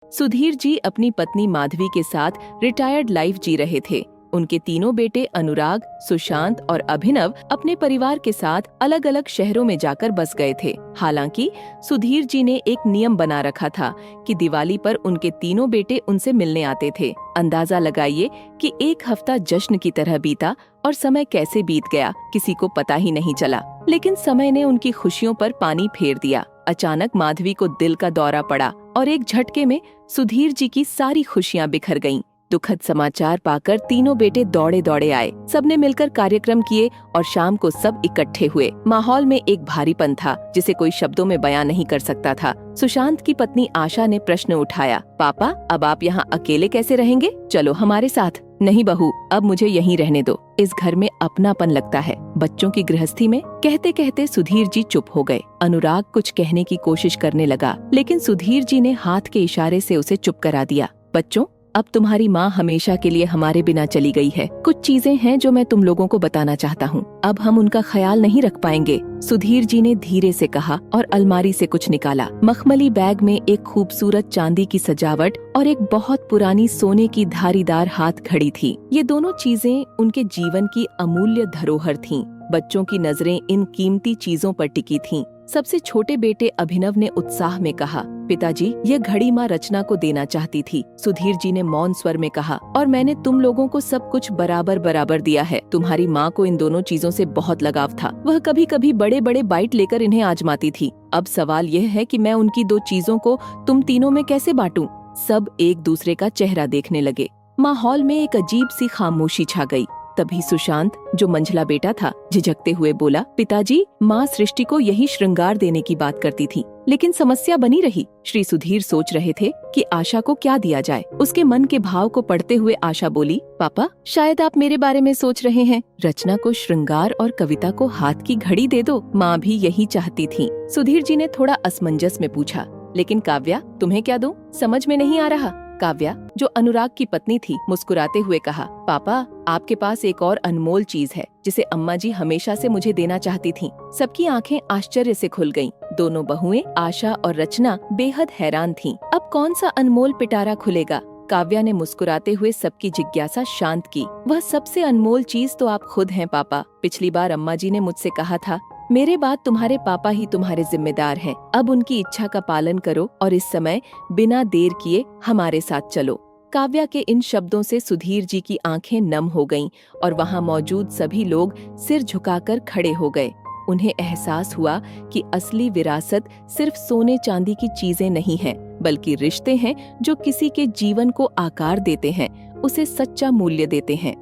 सुधीर जी अपनी पत्नी माधवी के साथ रिटायर्ड लाइफ जी रहे थे। उनके तीनों बेटे अनुराग, सुशांत और अभिनव अपने परिवार के साथ अलग अलग शहरों में जाकर बस गए थे। हालांकि सुधीर जी ने एक नियम बना रखा था कि दिवाली पर उनके तीनों बेटे उनसे मिलने आते थे। अंदाजा लगाइए कि एक हफ्ता जश्न की तरह बीता और समय कैसे बीत गया किसी को पता ही नहीं चला। लेकिन समय ने उनकी खुशियों पर पानी फेर दिया। अचानक माधवी को दिल का दौरा पड़ा और एक झटके में सुधीर जी की सारी खुशियां बिखर गईं। दुखद समाचार पाकर तीनों बेटे दौड़े दौड़े आए। सबने मिलकर कार्यक्रम किए और शाम को सब इकट्ठे हुए। माहौल में एक भारीपन था जिसे कोई शब्दों में बयां नहीं कर सकता था। सुशांत की पत्नी आशा ने प्रश्न उठाया, पापा अब आप यहाँ अकेले कैसे रहेंगे? चलो हमारे साथ। नहीं बहू, अब मुझे यहीं रहने दो। इस घर में अपनापन लगता है, बच्चों की गृहस्थी में। कहते कहते सुधीर जी चुप हो गए। अनुराग कुछ कहने की कोशिश करने लगा, लेकिन सुधीर जी ने हाथ के इशारे से उसे चुप करा दिया। बच्चों, अब तुम्हारी माँ हमेशा के लिए हमारे बिना चली गई है। कुछ चीजें हैं जो मैं तुम लोगों को बताना चाहता हूँ। अब हम उनका ख्याल नहीं रख पाएंगे। सुधीर जी ने धीरे से कहा और अलमारी से कुछ निकाला। मखमली बैग में एक खूबसूरत चांदी की सजावट और एक बहुत पुरानी सोने की धारीदार हाथ घड़ी थी। ये दोनों चीजें उनके जीवन की अमूल्य धरोहर थीं। बच्चों की नजरें इन कीमती चीजों पर टिकी थीं। सबसे छोटे बेटे अभिनव ने उत्साह में कहा, पिताजी ये घड़ी माँ रचना को देना चाहती थी। सुधीर जी ने मौन स्वर में कहा, और मैंने तुम लोगों को सब कुछ बराबर बराबर दिया है। तुम्हारी माँ को इन दोनों चीजों से बहुत लगाव था। वह कभी कभी बड़े बड़े बाइट लेकर इन्हें आजमाती थी। अब सवाल यह है कि मैं उनकी दो चीजों को तुम तीनों में कैसे बांटूं? सब एक दूसरे का चेहरा देखने लगे। माहौल में एक अजीब सी खामोशी छा गई। तभी सुशांत, जो मंझला बेटा था, झिझकते हुए बोला, पिताजी माँ सृष्टि को यही श्रृंगार देने की बात करती थी, लेकिन समस्या बनी रही। श्री सुधीर सोच रहे थे कि आशा को क्या दिया जाए। उसके मन के भाव को पढ़ते हुए आशा बोली, पापा शायद आप मेरे बारे में सोच रहे हैं। रचना को श्रृंगार और कविता को हाथ की घड़ी दे दो। माँ भी यही चाहती थी। सुधीर जी ने थोड़ा असमंजस में पूछा, लेकिन काव्या तुम्हें क्या दूं? समझ में नहीं आ रहा। काव्या, जो अनुराग की पत्नी थी, मुस्कुराते हुए कहा, पापा आपके पास एक और अनमोल चीज है जिसे अम्मा जी हमेशा से मुझे देना चाहती थीं। सबकी आंखें आश्चर्य से खुल गईं। दोनों बहुएं आशा और रचना बेहद हैरान थीं। अब कौन सा अनमोल पिटारा खुलेगा? काव्या ने मुस्कुराते हुए सबकी जिज्ञासा शांत की। वह सबसे अनमोल चीज तो आप खुद हैं पापा। पिछली बार अम्मा जी ने मुझसे कहा था, मेरे बाद तुम्हारे पापा ही तुम्हारे जिम्मेदार हैं। अब उनकी इच्छा का पालन करो और इस समय बिना देर किए हमारे साथ चलो। काव्या के इन शब्दों से सुधीर जी की आंखें नम हो गईं और वहां मौजूद सभी लोग सिर झुकाकर खड़े हो गए। उन्हें एहसास हुआ कि असली विरासत सिर्फ सोने चांदी की चीजें नहीं हैं, बल्कि रिश्ते हैं जो किसी के जीवन को आकार देते हैं, उसे सच्चा मूल्य देते हैं।